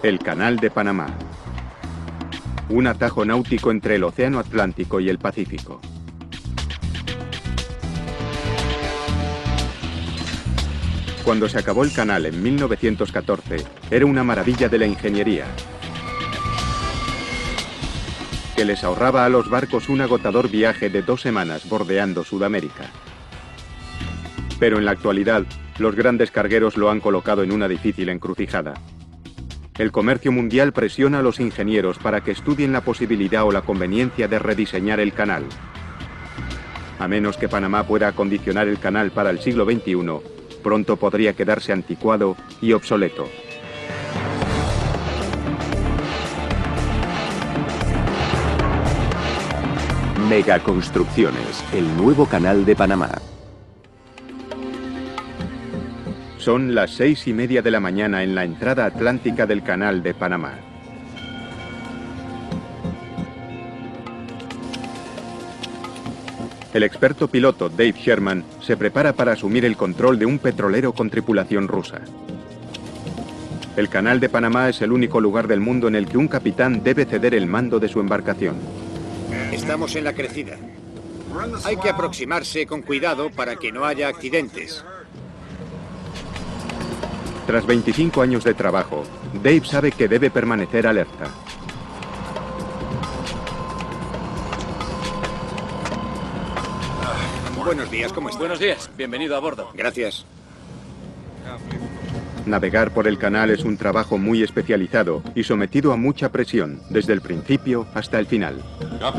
El Canal de Panamá. Un atajo náutico entre el Océano Atlántico y el Pacífico. Cuando se acabó el canal en 1914, era una maravilla de la ingeniería, que les ahorraba a los barcos un agotador viaje de 2 semanas bordeando Sudamérica. Pero en la actualidad, los grandes cargueros lo han colocado en una difícil encrucijada. El comercio mundial presiona a los ingenieros para que estudien la posibilidad o la conveniencia de rediseñar el canal. A menos que Panamá pueda acondicionar el canal para el siglo XXI, pronto podría quedarse anticuado y obsoleto. Megaconstrucciones, el nuevo canal de Panamá. Son las 6:30 de la mañana en la entrada atlántica del Canal de Panamá. El experto piloto Dave Sherman se prepara para asumir el control de un petrolero con tripulación rusa. El Canal de Panamá es el único lugar del mundo en el que un capitán debe ceder el mando de su embarcación. Estamos en la crecida. Hay que aproximarse con cuidado para que no haya accidentes. Tras 25 años de trabajo, Dave sabe que debe permanecer alerta. Buenos días, ¿cómo está? Buenos días, bienvenido a bordo. Gracias. Navegar por el canal es un trabajo muy especializado y sometido a mucha presión, desde el principio hasta el final.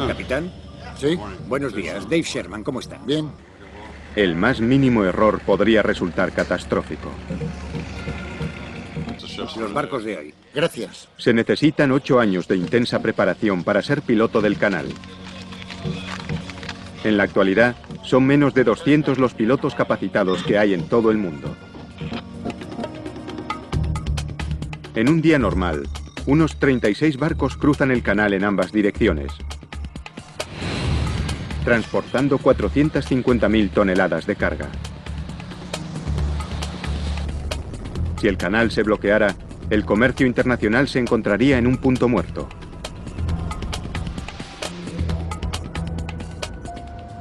¿Capitán? Sí, Buenos días, Dave Sherman, ¿cómo está? bien. El más mínimo error podría resultar catastrófico. Los barcos de hoy. Gracias. Se necesitan 8 años de intensa preparación para ser piloto del canal. En la actualidad, son menos de 200 los pilotos capacitados que hay en todo el mundo. En un día normal, unos 36 barcos cruzan el canal en ambas direcciones, transportando 450.000 toneladas de carga. Si el canal se bloqueara, el comercio internacional se encontraría en un punto muerto.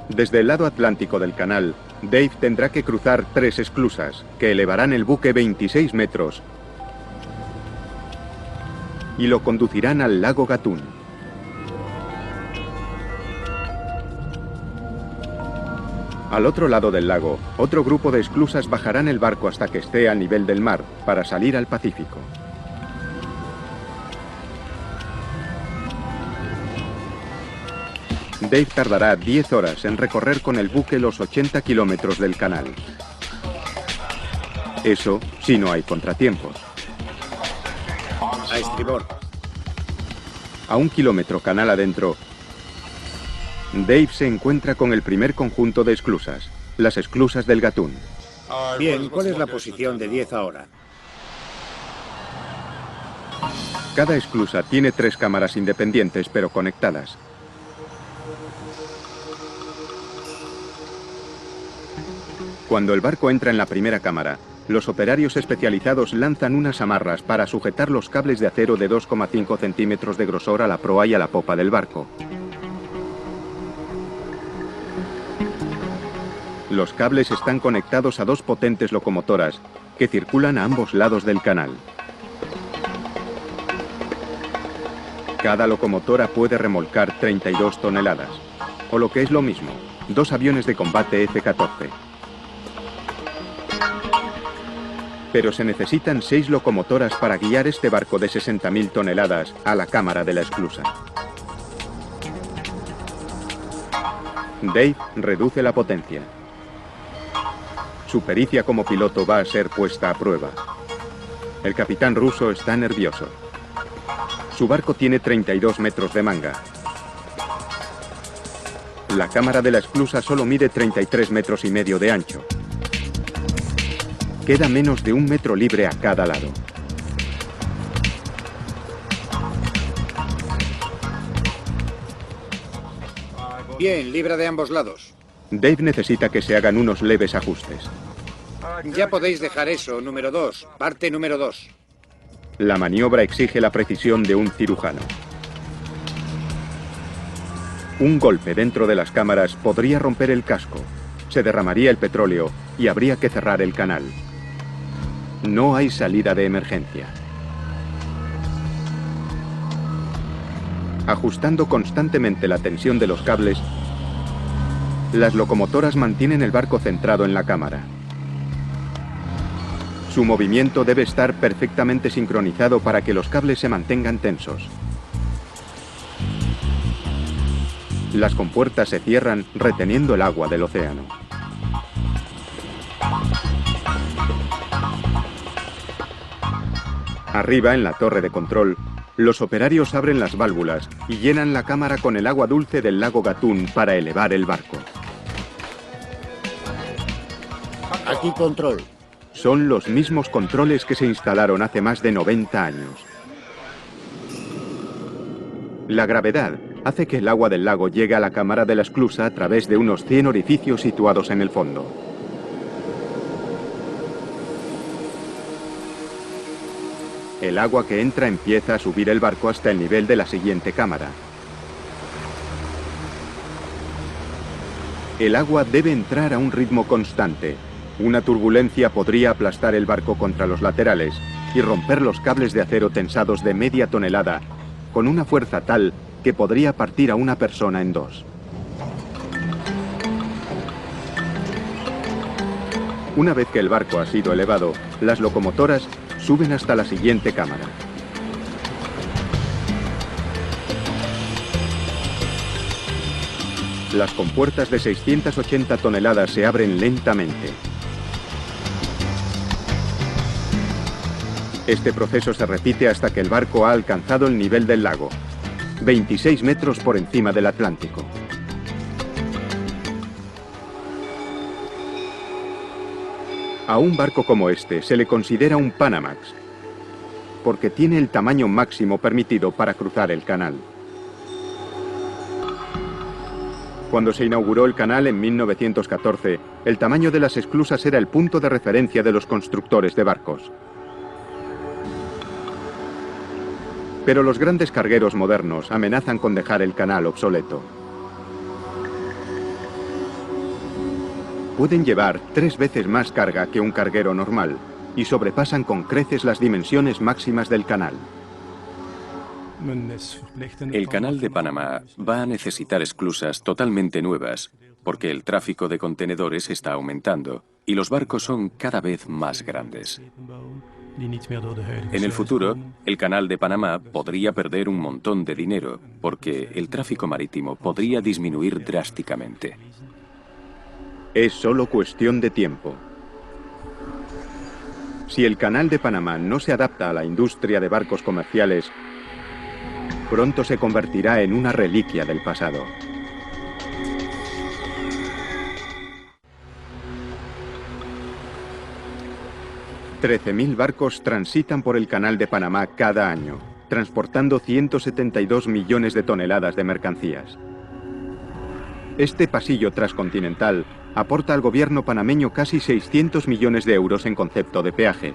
Desde el lado atlántico del canal, Dave tendrá que cruzar 3 esclusas, que elevarán el buque 26 metros y lo conducirán al lago Gatún. Al otro lado del lago, otro grupo de esclusas bajarán el barco hasta que esté a nivel del mar, para salir al Pacífico. Dave tardará 10 horas en recorrer con el buque los 80 kilómetros del canal. Eso si no hay contratiempos. A estribor. A 1 kilómetro canal adentro, Dave se encuentra con el primer conjunto de esclusas, las esclusas del Gatún. Bien, ¿cuál es la posición de 10 ahora? Cada esclusa tiene 3 cámaras independientes pero conectadas. Cuando el barco entra en la primera cámara, los operarios especializados lanzan unas amarras para sujetar los cables de acero de 2,5 centímetros de grosor a la proa y a la popa del barco. Los cables están conectados a 2 potentes locomotoras que circulan a ambos lados del canal. Cada locomotora puede remolcar 32 toneladas, o lo que es lo mismo, 2 aviones de combate F-14. Pero se necesitan 6 locomotoras para guiar este barco de 60.000 toneladas a la cámara de la esclusa. Dave reduce la potencia. Su pericia como piloto va a ser puesta a prueba. El capitán ruso está nervioso. Su barco tiene 32 metros de manga. La cámara de la esclusa solo mide 33 metros y medio de ancho. Queda menos de 1 metro libre a cada lado. Bien, libra de ambos lados. Dave necesita que se hagan unos leves ajustes. Ya podéis dejar eso, número 2. Parte número 2. La maniobra exige la precisión de un cirujano. Un golpe dentro de las cámaras podría romper el casco, se derramaría el petróleo y habría que cerrar el canal. No hay salida de emergencia. Ajustando constantemente la tensión de los cables, las locomotoras mantienen el barco centrado en la cámara. Su movimiento debe estar perfectamente sincronizado para que los cables se mantengan tensos. Las compuertas se cierran reteniendo el agua del océano. Arriba, en la torre de control, los operarios abren las válvulas y llenan la cámara con el agua dulce del lago Gatún para elevar el barco. Aquí control. Son los mismos controles que se instalaron hace más de 90 años. La gravedad hace que el agua del lago llegue a la cámara de la esclusa a través de unos 100 orificios situados en el fondo. El agua que entra empieza a subir el barco hasta el nivel de la siguiente cámara. El agua debe entrar a un ritmo constante. Una turbulencia podría aplastar el barco contra los laterales y romper los cables de acero tensados de media tonelada con una fuerza tal que podría partir a una persona en dos. Una vez que el barco ha sido elevado, las locomotoras suben hasta la siguiente cámara. Las compuertas de 680 toneladas se abren lentamente. Este proceso se repite hasta que el barco ha alcanzado el nivel del lago, 26 metros por encima del Atlántico. A un barco como este se le considera un Panamax, porque tiene el tamaño máximo permitido para cruzar el canal. Cuando se inauguró el canal en 1914, el tamaño de las esclusas era el punto de referencia de los constructores de barcos. Pero los grandes cargueros modernos amenazan con dejar el canal obsoleto. Pueden llevar 3 veces más carga que un carguero normal y sobrepasan con creces las dimensiones máximas del canal. El canal de Panamá va a necesitar esclusas totalmente nuevas, porque el tráfico de contenedores está aumentando y los barcos son cada vez más grandes. En el futuro, el canal de Panamá podría perder un montón de dinero, porque el tráfico marítimo podría disminuir drásticamente. Es solo cuestión de tiempo. Si el canal de Panamá no se adapta a la industria de barcos comerciales, pronto se convertirá en una reliquia del pasado. $13.000 barcos transitan por el canal de Panamá cada año, transportando 172 millones de toneladas de mercancías. Este pasillo transcontinental aporta al gobierno panameño casi 600 millones de euros en concepto de peajes.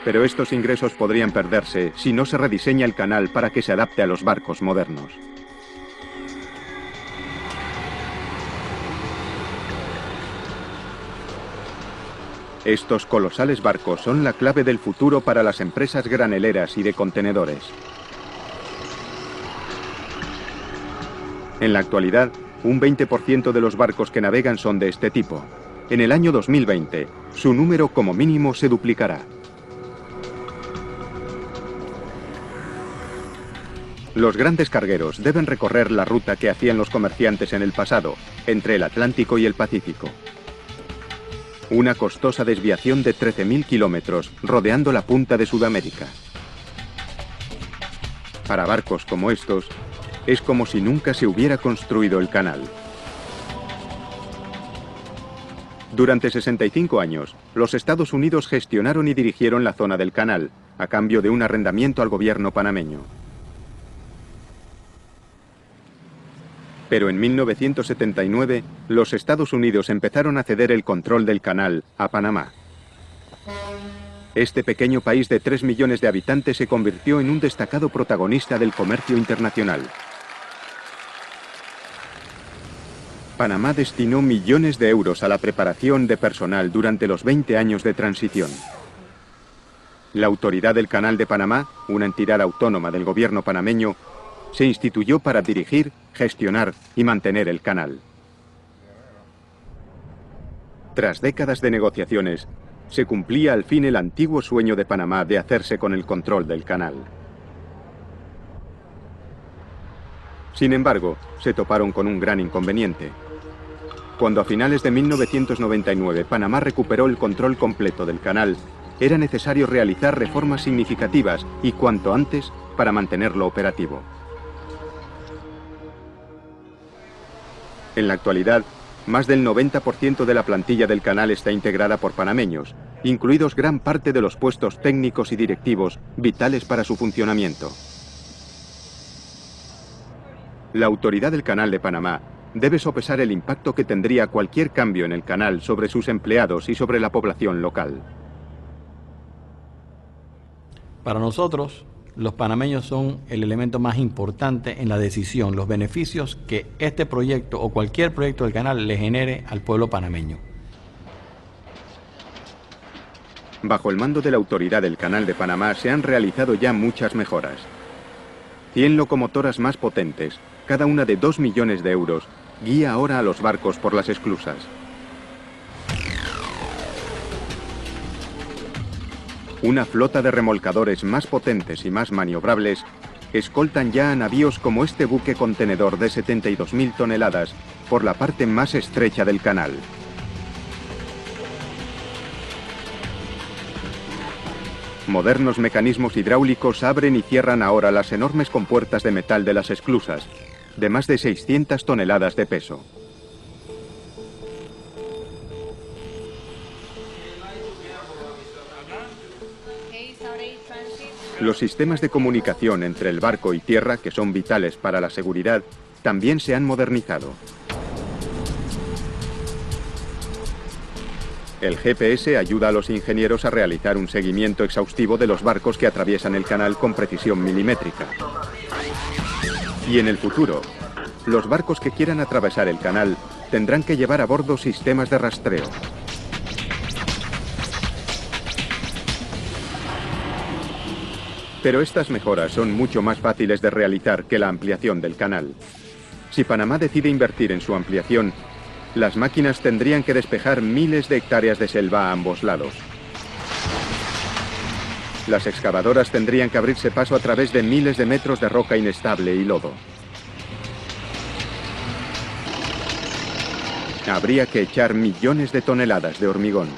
Pero estos ingresos podrían perderse si no se rediseña el canal para que se adapte a los barcos modernos. Estos colosales barcos son la clave del futuro para las empresas graneleras y de contenedores. En la actualidad, un 20% de los barcos que navegan son de este tipo. En el año 2020, su número como mínimo se duplicará. Los grandes cargueros deben recorrer la ruta que hacían los comerciantes en el pasado, entre el Atlántico y el Pacífico. Una costosa desviación de 13.000 kilómetros rodeando la punta de Sudamérica. Para barcos como estos, es como si nunca se hubiera construido el canal. Durante 65 años, los Estados Unidos gestionaron y dirigieron la zona del canal, a cambio de un arrendamiento al gobierno panameño. Pero en 1979, los Estados Unidos empezaron a ceder el control del canal a Panamá. Este pequeño país de 3 millones de habitantes se convirtió en un destacado protagonista del comercio internacional. Panamá destinó millones de euros a la preparación de personal durante los 20 años de transición. La Autoridad del Canal de Panamá, una entidad autónoma del gobierno panameño, se instituyó para dirigir, gestionar y mantener el canal. Tras décadas de negociaciones, se cumplía al fin el antiguo sueño de Panamá de hacerse con el control del canal. Sin embargo, se toparon con un gran inconveniente. Cuando a finales de 1999 Panamá recuperó el control completo del canal, era necesario realizar reformas significativas y cuanto antes para mantenerlo operativo. En la actualidad, más del 90% de la plantilla del canal está integrada por panameños, incluidos gran parte de los puestos técnicos y directivos vitales para su funcionamiento. La Autoridad del Canal de Panamá debe sopesar el impacto que tendría cualquier cambio en el canal sobre sus empleados y sobre la población local. Para nosotros, los panameños son el elemento más importante en la decisión, los beneficios que este proyecto o cualquier proyecto del canal le genere al pueblo panameño. Bajo el mando de la Autoridad del Canal de Panamá se han realizado ya muchas mejoras. 100 locomotoras más potentes, cada una de 2 millones de euros, guía ahora a los barcos por las esclusas. Una flota de remolcadores más potentes y más maniobrables escoltan ya a navíos como este buque contenedor de 72.000 toneladas por la parte más estrecha del canal. Modernos mecanismos hidráulicos abren y cierran ahora las enormes compuertas de metal de las esclusas, de más de 600 toneladas de peso. Los sistemas de comunicación entre el barco y tierra, que son vitales para la seguridad, también se han modernizado. El GPS ayuda a los ingenieros a realizar un seguimiento exhaustivo de los barcos que atraviesan el canal con precisión milimétrica. Y en el futuro, los barcos que quieran atravesar el canal tendrán que llevar a bordo sistemas de rastreo. Pero estas mejoras son mucho más fáciles de realizar que la ampliación del canal. Si Panamá decide invertir en su ampliación, las máquinas tendrían que despejar miles de hectáreas de selva a ambos lados. Las excavadoras tendrían que abrirse paso a través de miles de metros de roca inestable y lodo. Habría que echar millones de toneladas de hormigón.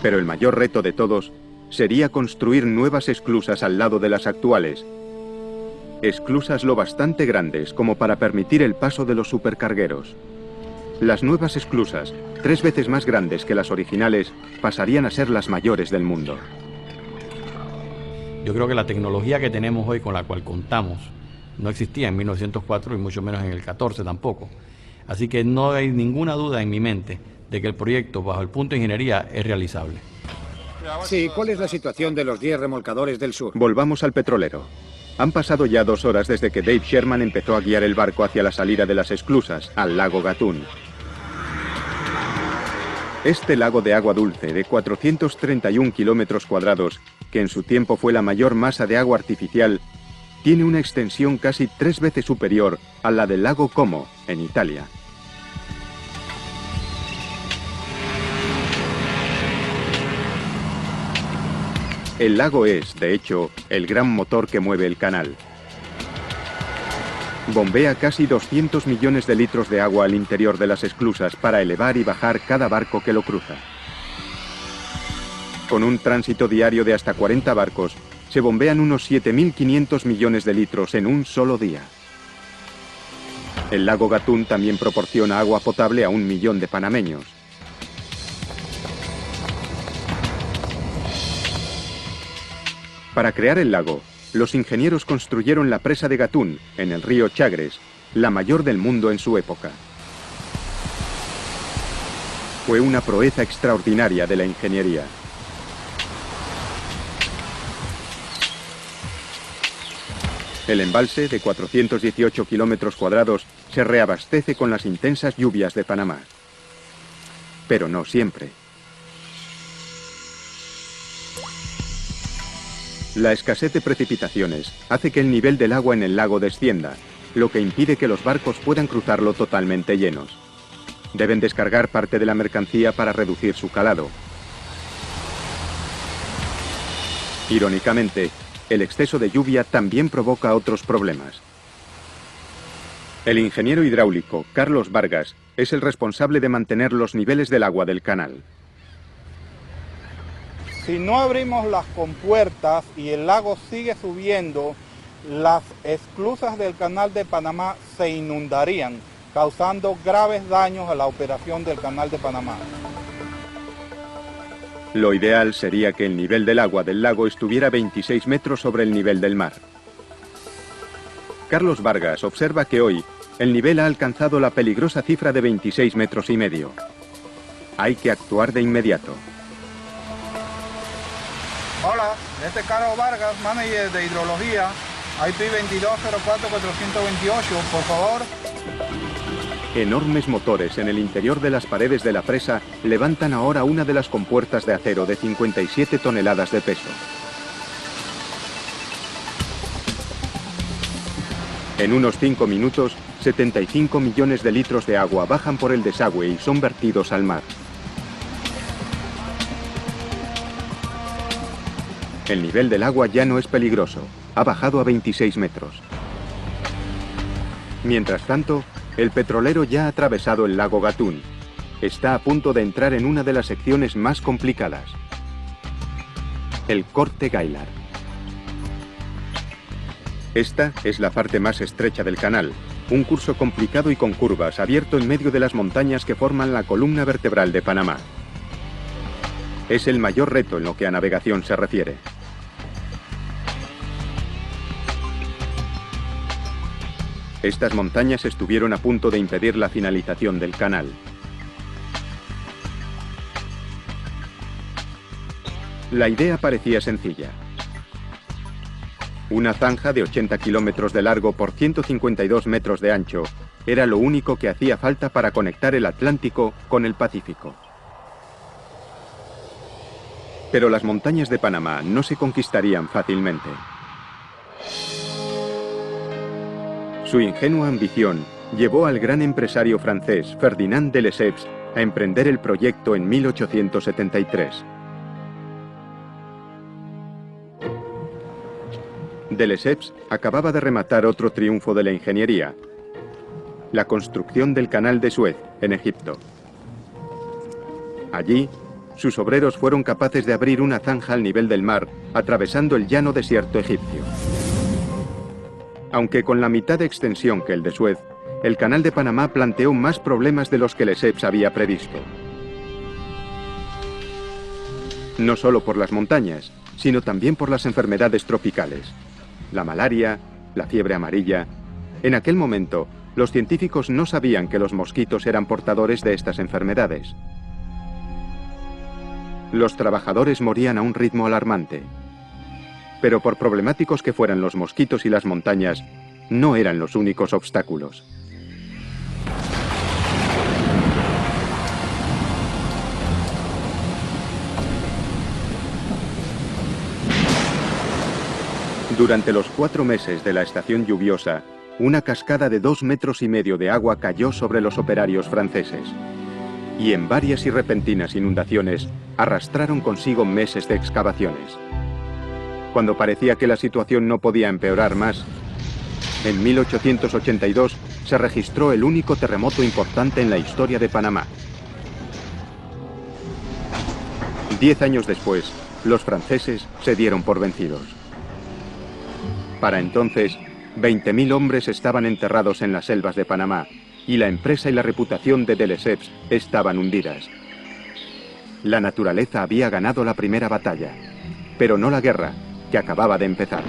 Pero el mayor reto de todos sería construir nuevas esclusas al lado de las actuales. Esclusas lo bastante grandes como para permitir el paso de los supercargueros. Las nuevas esclusas, 3 veces más grandes que las originales, pasarían a ser las mayores del mundo. Yo creo que la tecnología que tenemos hoy, con la cual contamos, no existía en 1904 y mucho menos en el 14 tampoco. Así que no hay ninguna duda en mi mente de que el proyecto, bajo el punto de ingeniería, es realizable. Sí, ¿cuál es la situación de los 10 remolcadores del sur? Volvamos al petrolero. Han pasado ya 2 horas desde que Dave Sherman empezó a guiar el barco hacia la salida de las esclusas, al lago Gatún. Este lago de agua dulce, de 431 kilómetros cuadrados, que en su tiempo fue la mayor masa de agua artificial, tiene una extensión casi 3 veces superior a la del lago Como, en Italia. El lago es, de hecho, el gran motor que mueve el canal. Bombea casi 200 millones de litros de agua al interior de las esclusas para elevar y bajar cada barco que lo cruza. Con un tránsito diario de hasta 40 barcos, se bombean unos 7.500 millones de litros en un solo día. El lago Gatún también proporciona agua potable a 1 millón de panameños. Para crear el lago, los ingenieros construyeron la presa de Gatún, en el río Chagres, la mayor del mundo en su época. Fue una proeza extraordinaria de la ingeniería. El embalse, de 418 kilómetros cuadrados, se reabastece con las intensas lluvias de Panamá. Pero no siempre. La escasez de precipitaciones hace que el nivel del agua en el lago descienda, lo que impide que los barcos puedan cruzarlo totalmente llenos. Deben descargar parte de la mercancía para reducir su calado. Irónicamente, el exceso de lluvia también provoca otros problemas. El ingeniero hidráulico, Carlos Vargas, es el responsable de mantener los niveles del agua del canal. Si no abrimos las compuertas y el lago sigue subiendo, las esclusas del canal de Panamá se inundarían, causando graves daños a la operación del canal de Panamá. Lo ideal sería que el nivel del agua del lago estuviera 26 metros sobre el nivel del mar. Carlos Vargas observa que hoy el nivel ha alcanzado la peligrosa cifra de 26 metros y medio. Hay que actuar de inmediato. Hola, este es Carlos Vargas, manager de hidrología, IP 2204-428, por favor. Enormes motores en el interior de las paredes de la presa levantan ahora una de las compuertas de acero de 57 toneladas de peso. En unos 5 minutos, 75 millones de litros de agua bajan por el desagüe y son vertidos al mar. El nivel del agua ya no es peligroso, ha bajado a 26 metros. Mientras tanto, el petrolero ya ha atravesado el lago Gatún. Está a punto de entrar en una de las secciones más complicadas. El Corte Gaylar. Esta es la parte más estrecha del canal, un curso complicado y con curvas, abierto en medio de las montañas que forman la columna vertebral de Panamá. Es el mayor reto en lo que a navegación se refiere. Estas montañas estuvieron a punto de impedir la finalización del canal. La idea parecía sencilla. Una zanja de 80 kilómetros de largo por 152 metros de ancho era lo único que hacía falta para conectar el Atlántico con el Pacífico. Pero las montañas de Panamá no se conquistarían fácilmente. Su ingenua ambición llevó al gran empresario francés Ferdinand de Lesseps a emprender el proyecto en 1873. De Lesseps acababa de rematar otro triunfo de la ingeniería: la construcción del Canal de Suez, en Egipto. Allí, sus obreros fueron capaces de abrir una zanja al nivel del mar, atravesando el llano desierto egipcio. Aunque con la mitad de extensión que el de Suez, el Canal de Panamá planteó más problemas de los que Lesseps había previsto. No solo por las montañas, sino también por las enfermedades tropicales. La malaria, la fiebre amarilla. En aquel momento, los científicos no sabían que los mosquitos eran portadores de estas enfermedades. Los trabajadores morían a un ritmo alarmante. Pero por problemáticos que fueran los mosquitos y las montañas, no eran los únicos obstáculos. Durante los 4 meses de la estación lluviosa, una cascada de 2,5 metros de agua cayó sobre los operarios franceses. Y en varias y repentinas inundaciones arrastraron consigo meses de excavaciones. Cuando parecía que la situación no podía empeorar más, en 1882 se registró el único terremoto importante en la historia de Panamá. 10 años después, los franceses se dieron por vencidos. Para entonces, 20.000 hombres estaban enterrados en las selvas de Panamá y la empresa y la reputación de Lesseps estaban hundidas. La naturaleza había ganado la primera batalla, pero no la guerra, que acababa de empezar.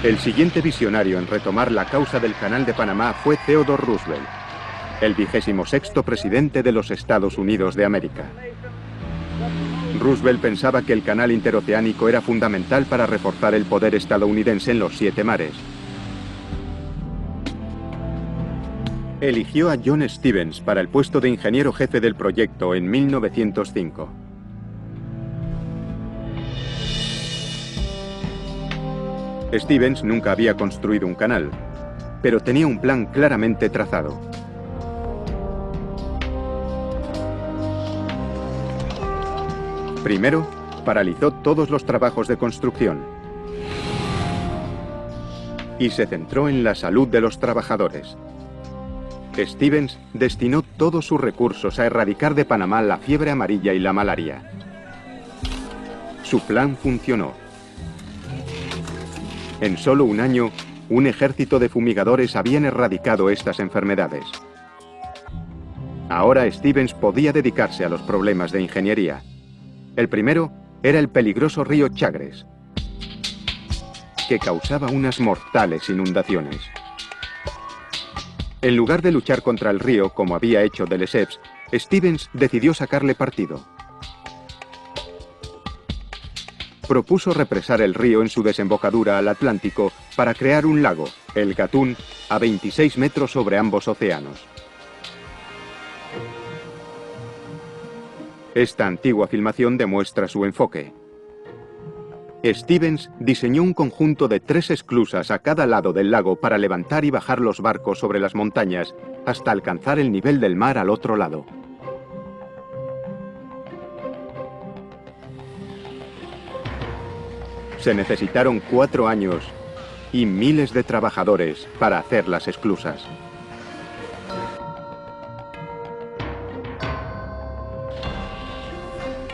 El siguiente visionario en retomar la causa del Canal de Panamá fue Theodore Roosevelt, el 26º presidente de los Estados Unidos de América. Roosevelt pensaba que el canal interoceánico era fundamental para reforzar el poder estadounidense en los 7 mares. Eligió a John Stevens para el puesto de ingeniero jefe del proyecto en 1905. Stevens nunca había construido un canal, pero tenía un plan claramente trazado. Primero, paralizó todos los trabajos de construcción y se centró en la salud de los trabajadores. Stevens destinó todos sus recursos a erradicar de Panamá la fiebre amarilla y la malaria. Su plan funcionó. En solo un año, un ejército de fumigadores habían erradicado estas enfermedades. Ahora Stevens podía dedicarse a los problemas de ingeniería. El primero era el peligroso río Chagres, que causaba unas mortales inundaciones. En lugar de luchar contra el río, como había hecho de Lesseps, Stevens decidió sacarle partido. Propuso represar el río en su desembocadura al Atlántico para crear un lago, el Gatún, a 26 metros sobre ambos océanos. Esta antigua filmación demuestra su enfoque. Stevens diseñó un conjunto de 3 esclusas a cada lado del lago para levantar y bajar los barcos sobre las montañas hasta alcanzar el nivel del mar al otro lado. Se necesitaron 4 años y miles de trabajadores para hacer las esclusas.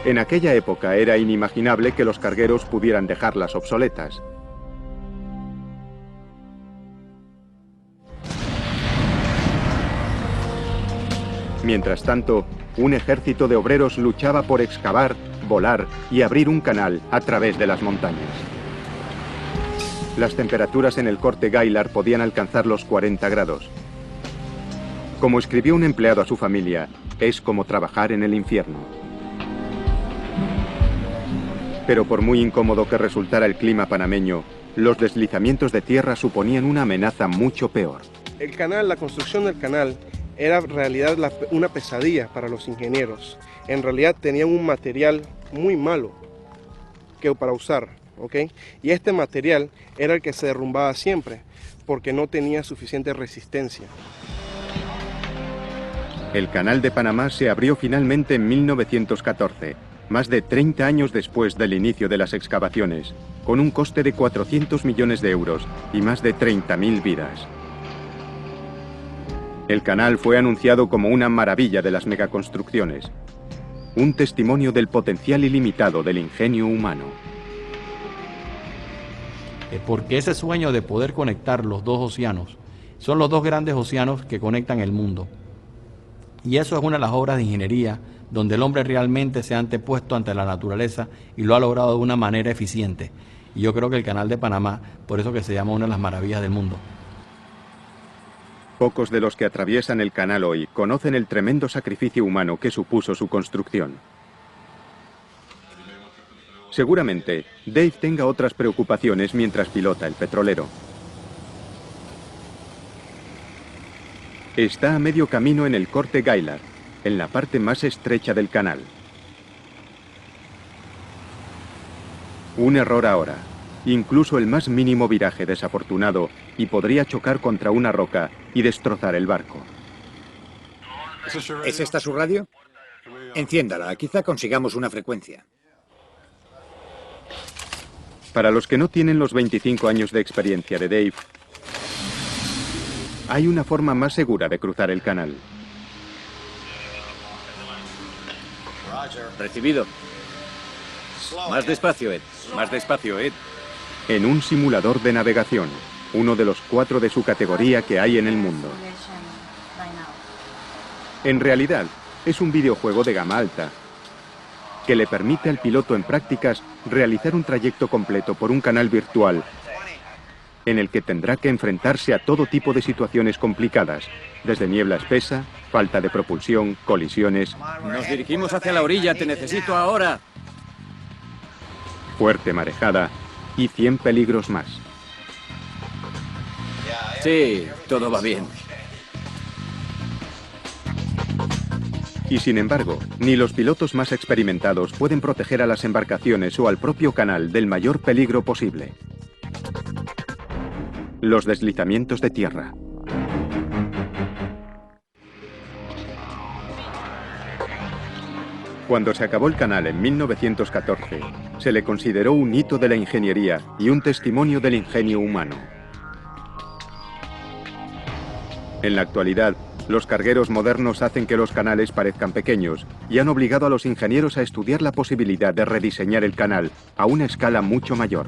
En aquella época era inimaginable que los cargueros pudieran dejarlas obsoletas. Mientras tanto, un ejército de obreros luchaba por excavar, volar y abrir un canal a través de las montañas. Las temperaturas en el corte Gaylard podían alcanzar los 40 grados. Como escribió un empleado a su familia, es como trabajar en el infierno. Pero por muy incómodo que resultara el clima panameño, los deslizamientos de tierra suponían una amenaza mucho peor. El canal, la construcción del canal, era en realidad una pesadilla para los ingenieros. En realidad tenían un material muy malo para usar, ¿ok? Y este material era el que se derrumbaba siempre, porque no tenía suficiente resistencia. El Canal de Panamá se abrió finalmente en 1914. Más de 30 años después del inicio de las excavaciones, con un coste de 400 millones de euros y más de 30.000 vidas. El canal fue anunciado como una maravilla de las megaconstrucciones, un testimonio del potencial ilimitado del ingenio humano. Porque ese sueño de poder conectar los 2 océanos, son los 2 grandes océanos que conectan el mundo. Y eso es una de las obras de ingeniería donde el hombre realmente se ha antepuesto ante la naturaleza y lo ha logrado de una manera eficiente. Y yo creo que el Canal de Panamá, por eso que se llama una de las maravillas del mundo. Pocos de los que atraviesan el canal hoy conocen el tremendo sacrificio humano que supuso su construcción. Seguramente, Dave tenga otras preocupaciones mientras pilota el petrolero. Está a medio camino en el corte Gaylard, en la parte más estrecha del canal. Un error ahora, incluso el más mínimo viraje desafortunado, y podría chocar contra una roca y destrozar el barco. ¿Es esta su radio? Enciéndala, quizá consigamos una frecuencia. Para los que no tienen los 25 años de experiencia de Dave, hay una forma más segura de cruzar el canal. Recibido. Más despacio, Ed. Más despacio, Ed. En un simulador de navegación, uno de los 4 de su categoría que hay en el mundo. En realidad, es un videojuego de gama alta, que le permite al piloto en prácticas realizar un trayecto completo por un canal virtual en el que tendrá que enfrentarse a todo tipo de situaciones complicadas, desde niebla espesa, falta de propulsión, colisiones... Nos dirigimos hacia la orilla, te necesito ahora. Fuerte marejada y 100 peligros más. Sí, todo va bien. Y sin embargo, ni los pilotos más experimentados pueden proteger a las embarcaciones o al propio canal del mayor peligro posible: los deslizamientos de tierra. Cuando se acabó el canal en 1914, se le consideró un hito de la ingeniería y un testimonio del ingenio humano. En la actualidad, los cargueros modernos hacen que los canales parezcan pequeños y han obligado a los ingenieros a estudiar la posibilidad de rediseñar el canal a una escala mucho mayor.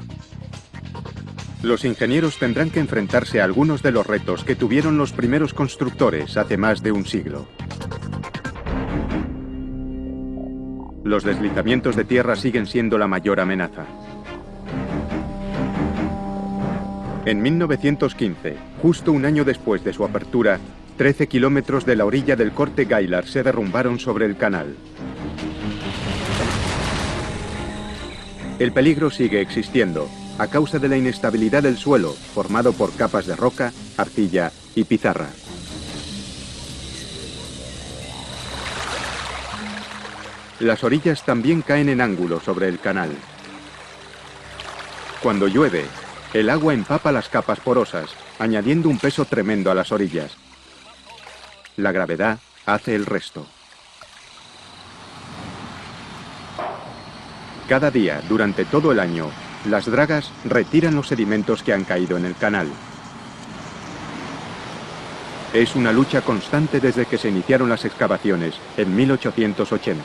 Los ingenieros tendrán que enfrentarse a algunos de los retos que tuvieron los primeros constructores hace más de un siglo. Los deslizamientos de tierra siguen siendo la mayor amenaza. En 1915, justo un año después de su apertura, 13 kilómetros de la orilla del Corte Gaillard se derrumbaron sobre el canal. El peligro sigue existiendo a causa de la inestabilidad del suelo, formado por capas de roca, arcilla y pizarra. Las orillas también caen en ángulo sobre el canal. Cuando llueve, el agua empapa las capas porosas, añadiendo un peso tremendo a las orillas. La gravedad hace el resto. Cada día, durante todo el año, las dragas retiran los sedimentos que han caído en el canal. Es una lucha constante desde que se iniciaron las excavaciones en 1880.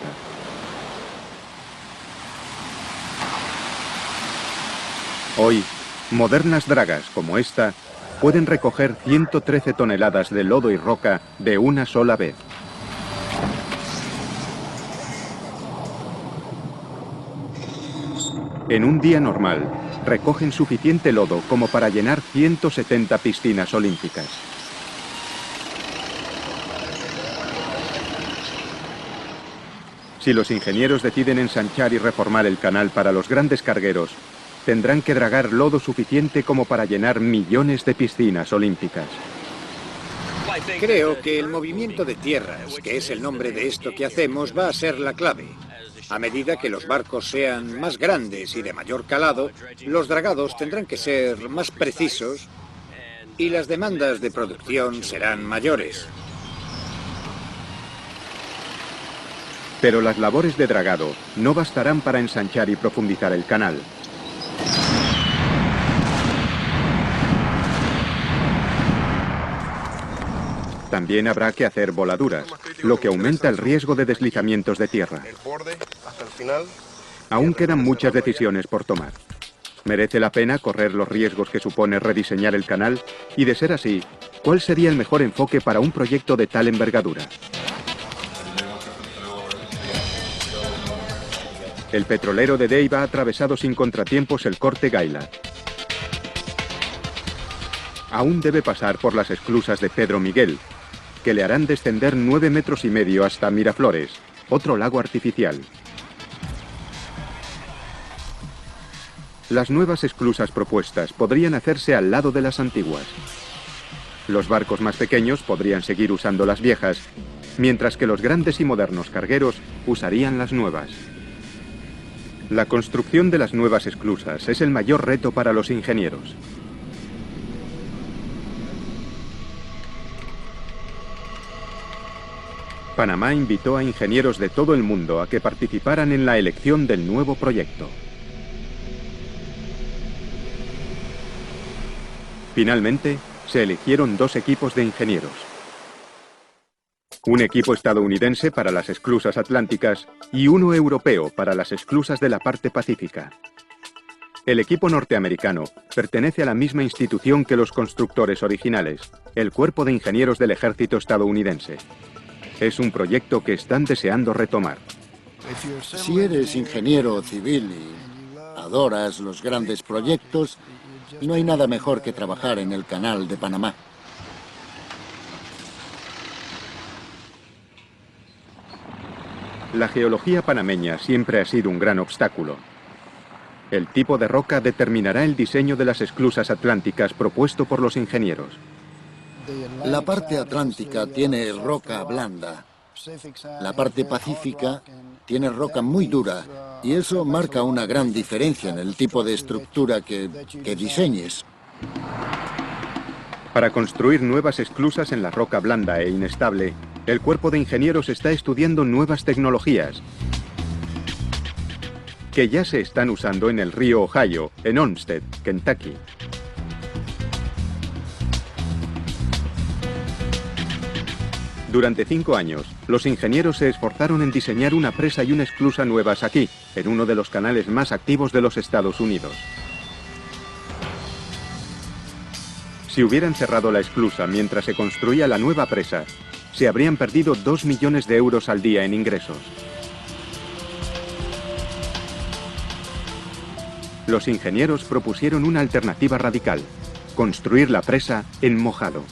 Hoy, modernas dragas como esta pueden recoger 113 toneladas de lodo y roca de una sola vez. En un día normal, recogen suficiente lodo como para llenar 170 piscinas olímpicas. Si los ingenieros deciden ensanchar y reformar el canal para los grandes cargueros, tendrán que dragar lodo suficiente como para llenar millones de piscinas olímpicas. Creo que el movimiento de tierras, que es el nombre de esto que hacemos, va a ser la clave. A medida que los barcos sean más grandes y de mayor calado, los dragados tendrán que ser más precisos y las demandas de producción serán mayores. Pero las labores de dragado no bastarán para ensanchar y profundizar el canal. También habrá que hacer voladuras, lo que aumenta el riesgo de deslizamientos de tierra. Aún quedan muchas decisiones por tomar. ¿Merece la pena correr los riesgos que supone rediseñar el canal? Y de ser así, ¿cuál sería el mejor enfoque para un proyecto de tal envergadura? El petrolero de Deiba ha atravesado sin contratiempos el Corte Gaillard. Aún debe pasar por las esclusas de Pedro Miguel, que le harán descender 9,5 metros hasta Miraflores, otro lago artificial. Las nuevas esclusas propuestas podrían hacerse al lado de las antiguas. Los barcos más pequeños podrían seguir usando las viejas, mientras que los grandes y modernos cargueros usarían las nuevas. La construcción de las nuevas esclusas es el mayor reto para los ingenieros. Panamá invitó a ingenieros de todo el mundo a que participaran en la elección del nuevo proyecto. Finalmente, se eligieron 2 equipos de ingenieros. Un equipo estadounidense para las esclusas atlánticas y uno europeo para las esclusas de la parte pacífica. El equipo norteamericano pertenece a la misma institución que los constructores originales, el Cuerpo de Ingenieros del Ejército estadounidense. Es un proyecto que están deseando retomar. Si eres ingeniero civil y adoras los grandes proyectos, No hay nada mejor que trabajar en el Canal de Panamá. La geología panameña siempre ha sido un gran obstáculo. El tipo de roca determinará el diseño de las esclusas atlánticas propuesto por los ingenieros. La parte atlántica tiene roca blanda. La parte pacífica tiene roca muy dura y eso marca una gran diferencia en el tipo de estructura que diseñes. Para construir nuevas esclusas en la roca blanda e inestable, el cuerpo de ingenieros está estudiando nuevas tecnologías que ya se están usando en el río Ohio, en Olmsted, Kentucky. Durante 5 años, los ingenieros se esforzaron en diseñar una presa y una esclusa nuevas aquí, en uno de los canales más activos de los Estados Unidos. Si hubieran cerrado la esclusa mientras se construía la nueva presa, se habrían perdido 2 millones de euros al día en ingresos. Los ingenieros propusieron una alternativa radical: construir la presa en mojado.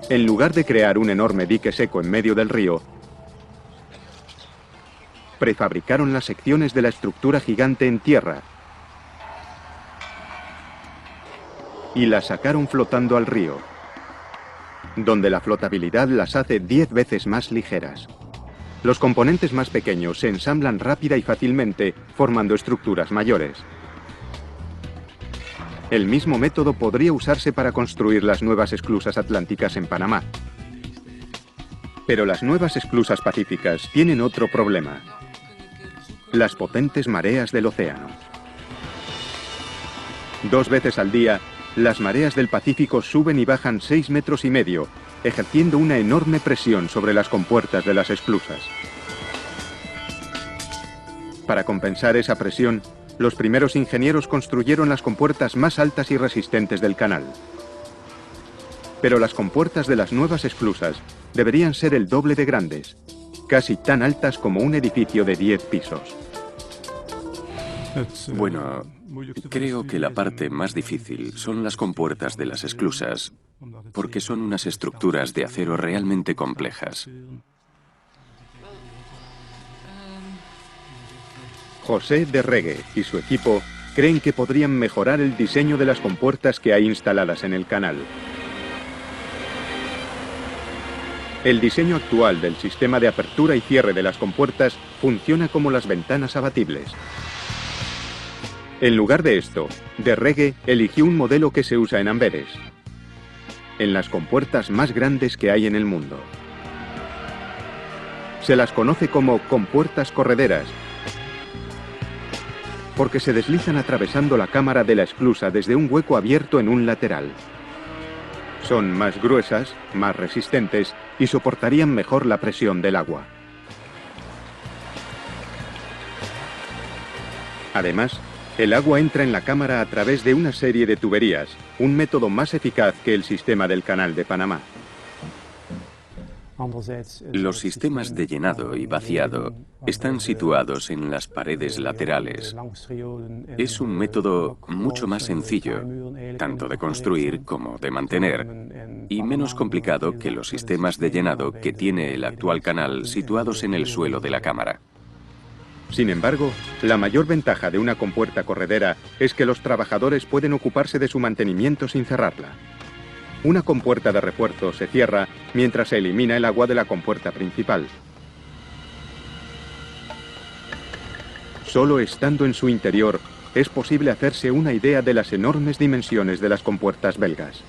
En lugar de crear un enorme dique seco en medio del río, prefabricaron las secciones de la estructura gigante en tierra y las sacaron flotando al río, donde la flotabilidad las hace 10 veces más ligeras. Los componentes más pequeños se ensamblan rápida y fácilmente, formando estructuras mayores. El mismo método podría usarse para construir las nuevas esclusas atlánticas en Panamá. Pero las nuevas esclusas pacíficas tienen otro problema: las potentes mareas del océano. 2 veces al día, las mareas del Pacífico suben y bajan 6,5 metros, ejerciendo una enorme presión sobre las compuertas de las esclusas. Para compensar esa presión, los primeros ingenieros construyeron las compuertas más altas y resistentes del canal. Pero las compuertas de las nuevas esclusas deberían ser el doble de grandes, casi tan altas como un edificio de 10 pisos. Bueno, creo que la parte más difícil son las compuertas de las esclusas, porque son unas estructuras de acero realmente complejas. José de Regue y su equipo creen que podrían mejorar el diseño de las compuertas que hay instaladas en el canal. El diseño actual del sistema de apertura y cierre de las compuertas funciona como las ventanas abatibles. En lugar de esto, de Regue eligió un modelo que se usa en Amberes, en las compuertas más grandes que hay en el mundo. Se las conoce como compuertas correderas, porque se deslizan atravesando la cámara de la esclusa desde un hueco abierto en un lateral. Son más gruesas, más resistentes y soportarían mejor la presión del agua. Además, el agua entra en la cámara a través de una serie de tuberías, un método más eficaz que el sistema del Canal de Panamá. Los sistemas de llenado y vaciado están situados en las paredes laterales. Es un método mucho más sencillo, tanto de construir como de mantener, y menos complicado que los sistemas de llenado que tiene el actual canal situados en el suelo de la cámara. Sin embargo, la mayor ventaja de una compuerta corredera es que los trabajadores pueden ocuparse de su mantenimiento sin cerrarla. Una compuerta de refuerzo se cierra mientras se elimina el agua de la compuerta principal. Solo estando en su interior es posible hacerse una idea de las enormes dimensiones de las compuertas belgas.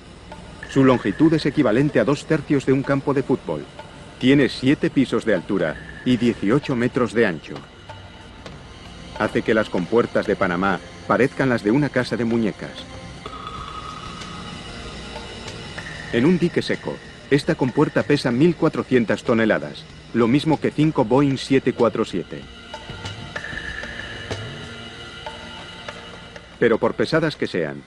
Su longitud es equivalente a 2/3 de un campo de fútbol. Tiene 7 pisos de altura y 18 metros de ancho. Hace que las compuertas de Panamá parezcan las de una casa de muñecas. En un dique seco, esta compuerta pesa 1.400 toneladas, lo mismo que 5 Boeing 747. Pero por pesadas que sean,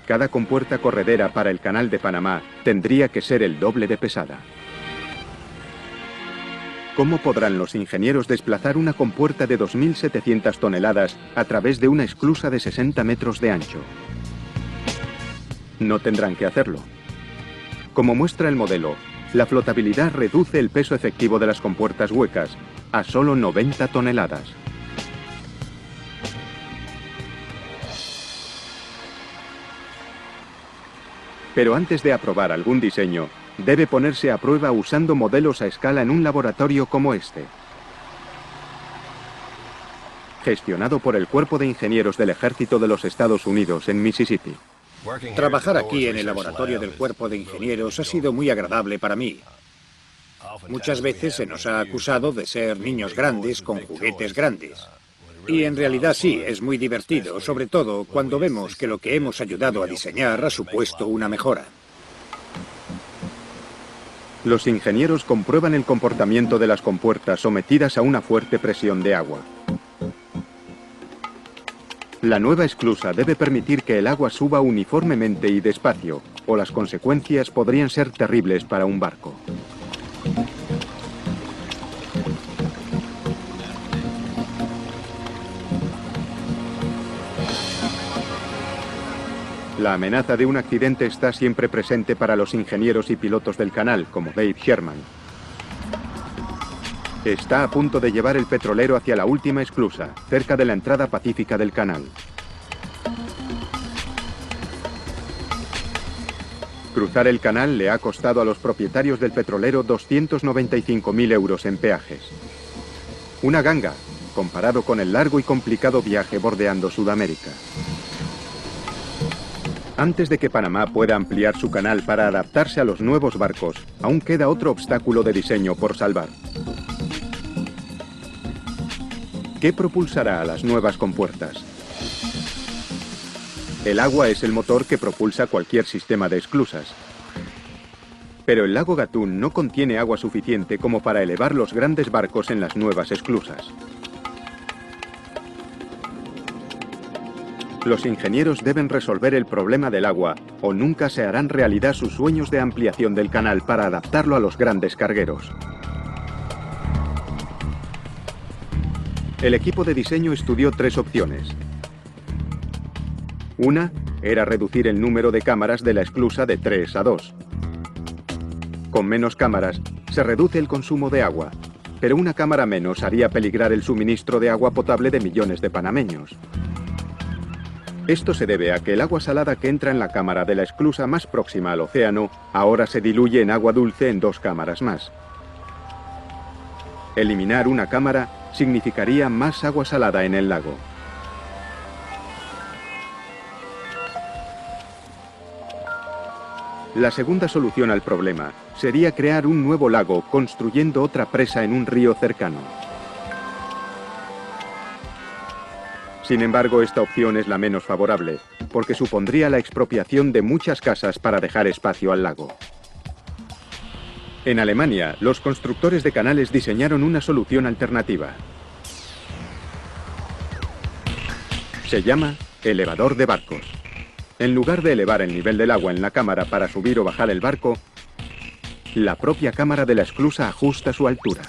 cada compuerta corredera para el Canal de Panamá tendría que ser el doble de pesada. ¿Cómo podrán los ingenieros desplazar una compuerta de 2.700 toneladas a través de una esclusa de 60 metros de ancho? No tendrán que hacerlo. Como muestra el modelo, la flotabilidad reduce el peso efectivo de las compuertas huecas a solo 90 toneladas. Pero antes de aprobar algún diseño, debe ponerse a prueba usando modelos a escala en un laboratorio como este. Gestionado por el Cuerpo de Ingenieros del Ejército de los Estados Unidos en Mississippi. Trabajar aquí en el laboratorio del Cuerpo de Ingenieros ha sido muy agradable para mí. Muchas veces se nos ha acusado de ser niños grandes con juguetes grandes. Y en realidad sí, es muy divertido, sobre todo cuando vemos que lo que hemos ayudado a diseñar ha supuesto una mejora. Los ingenieros comprueban el comportamiento de las compuertas sometidas a una fuerte presión de agua. La nueva esclusa debe permitir que el agua suba uniformemente y despacio, o las consecuencias podrían ser terribles para un barco. La amenaza de un accidente está siempre presente para los ingenieros y pilotos del canal, como Dave Sherman. Está a punto de llevar el petrolero hacia la última esclusa, cerca de la entrada pacífica del canal. Cruzar el canal le ha costado a los propietarios del petrolero 295.000 euros en peajes. Una ganga, comparado con el largo y complicado viaje bordeando Sudamérica. Antes de que Panamá pueda ampliar su canal para adaptarse a los nuevos barcos, aún queda otro obstáculo de diseño por salvar. ¿Qué propulsará a las nuevas compuertas? El agua es el motor que propulsa cualquier sistema de esclusas. Pero el lago Gatún no contiene agua suficiente como para elevar los grandes barcos en las nuevas esclusas. Los ingenieros deben resolver el problema del agua o nunca se harán realidad sus sueños de ampliación del canal para adaptarlo a los grandes cargueros. El equipo de diseño estudió tres opciones. Una era reducir el número de cámaras de la esclusa de 3 a 2. Con menos cámaras se reduce el consumo de agua, pero una cámara menos haría peligrar el suministro de agua potable de millones de panameños. Esto se debe a que el agua salada que entra en la cámara de la esclusa más próxima al océano ahora se diluye en agua dulce en 2 cámaras más. Eliminar una cámara significaría más agua salada en el lago. La segunda solución al problema sería crear un nuevo lago construyendo otra presa en un río cercano. Sin embargo, esta opción es la menos favorable, porque supondría la expropiación de muchas casas para dejar espacio al lago. En Alemania, los constructores de canales diseñaron una solución alternativa. Se llama elevador de barcos. En lugar de elevar el nivel del agua en la cámara para subir o bajar el barco, la propia cámara de la esclusa ajusta su altura.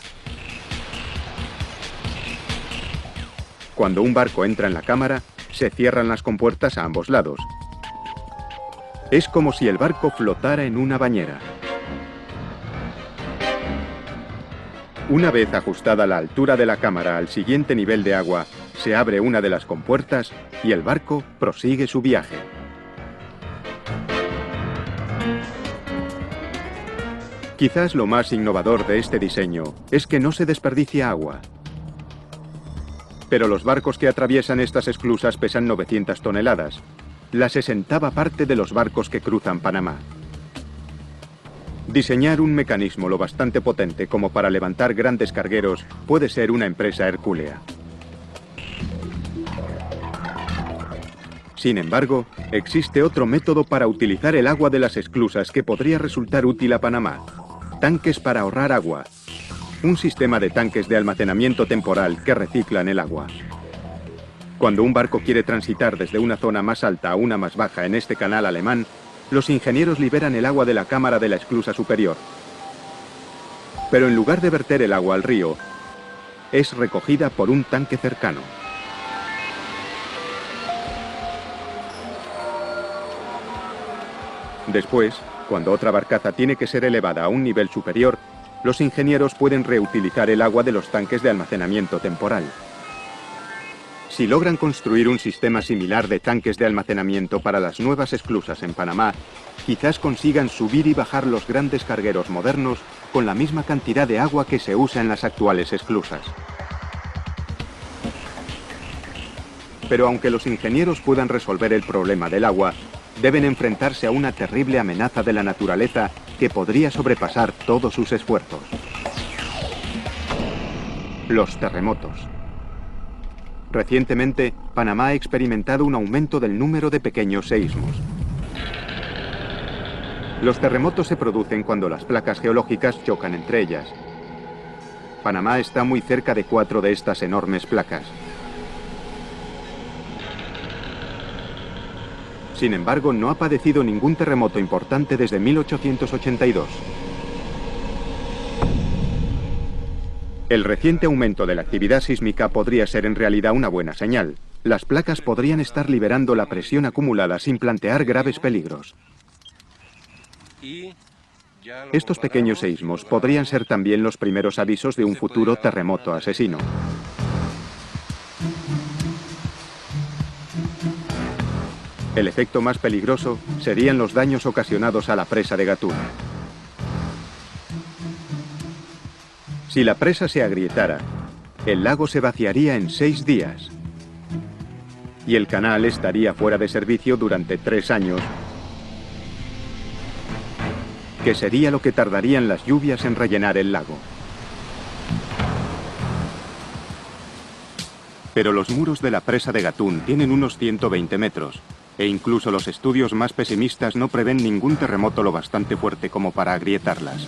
Cuando un barco entra en la cámara, se cierran las compuertas a ambos lados. Es como si el barco flotara en una bañera. Una vez ajustada la altura de la cámara al siguiente nivel de agua, se abre una de las compuertas y el barco prosigue su viaje. Quizás lo más innovador de este diseño es que no se desperdicia agua. Pero los barcos que atraviesan estas esclusas pesan 900 toneladas, la 60ª parte de los barcos que cruzan Panamá. Diseñar un mecanismo lo bastante potente como para levantar grandes cargueros puede ser una empresa hercúlea. Sin embargo, existe otro método para utilizar el agua de las esclusas que podría resultar útil a Panamá. Tanques para ahorrar agua. Un sistema de tanques de almacenamiento temporal que reciclan el agua. Cuando un barco quiere transitar desde una zona más alta a una más baja en este canal alemán, los ingenieros liberan el agua de la cámara de la esclusa superior. Pero en lugar de verter el agua al río, es recogida por un tanque cercano. Después, cuando otra barcaza tiene que ser elevada a un nivel superior, los ingenieros pueden reutilizar el agua de los tanques de almacenamiento temporal. Si logran construir un sistema similar de tanques de almacenamiento para las nuevas esclusas en Panamá, quizás consigan subir y bajar los grandes cargueros modernos con la misma cantidad de agua que se usa en las actuales esclusas. Pero aunque los ingenieros puedan resolver el problema del agua, deben enfrentarse a una terrible amenaza de la naturaleza que podría sobrepasar todos sus esfuerzos. Los terremotos. Recientemente, Panamá ha experimentado un aumento del número de pequeños seísmos. Los terremotos se producen cuando las placas geológicas chocan entre ellas. Panamá está muy cerca de 4 de estas enormes placas. Sin embargo, no ha padecido ningún terremoto importante desde 1882. El reciente aumento de la actividad sísmica podría ser en realidad una buena señal. Las placas podrían estar liberando la presión acumulada sin plantear graves peligros. Estos pequeños seísmos podrían ser también los primeros avisos de un futuro terremoto asesino. El efecto más peligroso serían los daños ocasionados a la presa de Gatún. Si la presa se agrietara, el lago se vaciaría en 6 días y el canal estaría fuera de servicio durante 3 años, que sería lo que tardarían las lluvias en rellenar el lago. Pero los muros de la presa de Gatún tienen unos 120 metros, e incluso los estudios más pesimistas no prevén ningún terremoto lo bastante fuerte como para agrietarlas.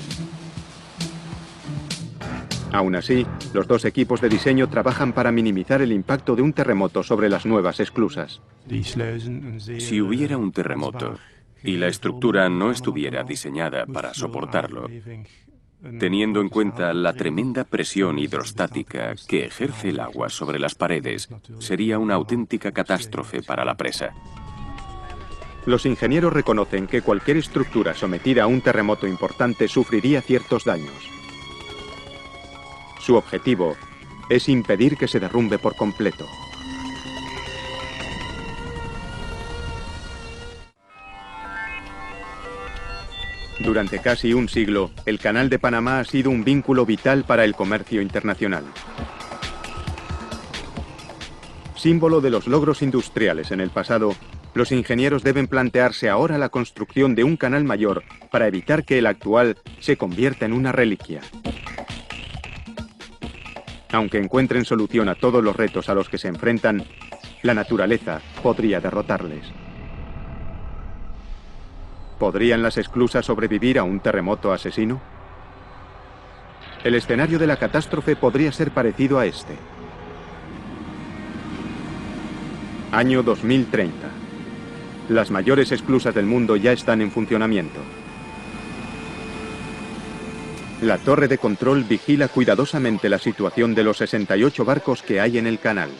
Aún así, los dos equipos de diseño trabajan para minimizar el impacto de un terremoto sobre las nuevas esclusas. Si hubiera un terremoto y la estructura no estuviera diseñada para soportarlo, teniendo en cuenta la tremenda presión hidrostática que ejerce el agua sobre las paredes, sería una auténtica catástrofe para la presa. Los ingenieros reconocen que cualquier estructura sometida a un terremoto importante sufriría ciertos daños. Su objetivo es impedir que se derrumbe por completo. Durante casi un siglo, el Canal de Panamá ha sido un vínculo vital para el comercio internacional. Símbolo de los logros industriales en el pasado, los ingenieros deben plantearse ahora la construcción de un canal mayor para evitar que el actual se convierta en una reliquia. Aunque encuentren solución a todos los retos a los que se enfrentan, la naturaleza podría derrotarles. ¿Podrían las esclusas sobrevivir a un terremoto asesino? El escenario de la catástrofe podría ser parecido a este. Año 2030. Las mayores esclusas del mundo ya están en funcionamiento. La torre de control vigila cuidadosamente la situación de los 68 barcos que hay en el canal.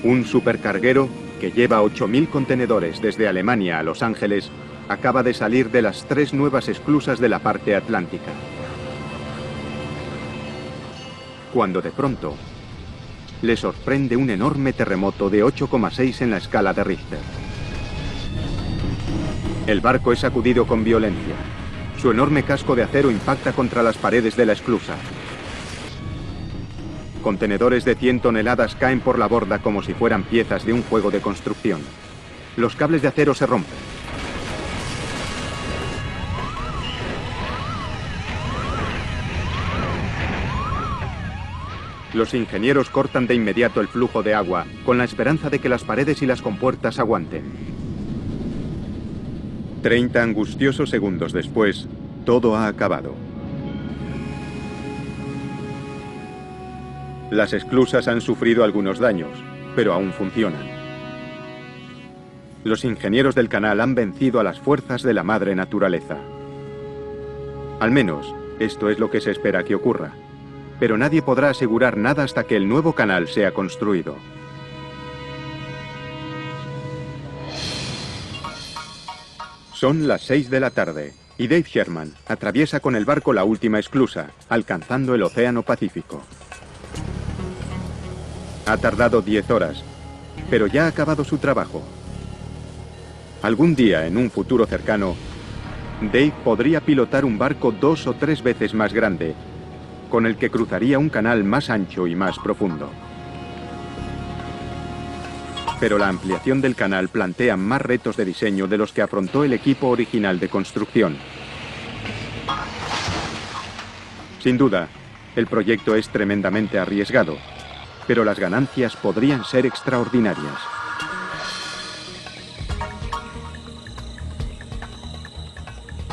Un supercarguero que lleva 8.000 contenedores desde Alemania a Los Ángeles acaba de salir de las 3 nuevas esclusas de la parte atlántica. Cuando de pronto le sorprende un enorme terremoto de 8,6 en la escala de Richter. El barco es sacudido con violencia. Su enorme casco de acero impacta contra las paredes de la esclusa. Contenedores de 100 toneladas caen por la borda como si fueran piezas de un juego de construcción. Los cables de acero se rompen. Los ingenieros cortan de inmediato el flujo de agua, con la esperanza de que las paredes y las compuertas aguanten. 30 angustiosos segundos después, todo ha acabado. Las esclusas han sufrido algunos daños, pero aún funcionan. Los ingenieros del canal han vencido a las fuerzas de la madre naturaleza. Al menos, esto es lo que se espera que ocurra. Pero nadie podrá asegurar nada hasta que el nuevo canal sea construido. Son las 6 de la tarde y Dave Sherman atraviesa con el barco la última esclusa, alcanzando el Océano Pacífico. Ha tardado 10 horas, pero ya ha acabado su trabajo. Algún día, en un futuro cercano, Dave podría pilotar un barco 2 o 3 veces más grande, con el que cruzaría un canal más ancho y más profundo. Pero la ampliación del canal plantea más retos de diseño de los que afrontó el equipo original de construcción. Sin duda, el proyecto es tremendamente arriesgado, pero las ganancias podrían ser extraordinarias.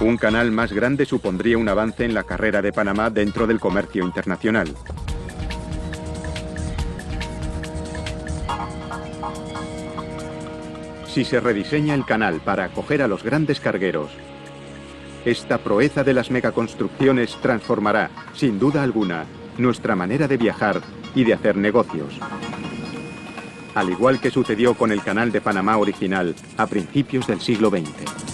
Un canal más grande supondría un avance en la carrera de Panamá dentro del comercio internacional. Si se rediseña el canal para acoger a los grandes cargueros, esta proeza de las megaconstrucciones transformará, sin duda alguna, nuestra manera de viajar y de hacer negocios. Al igual que sucedió con el Canal de Panamá original a principios del siglo XX.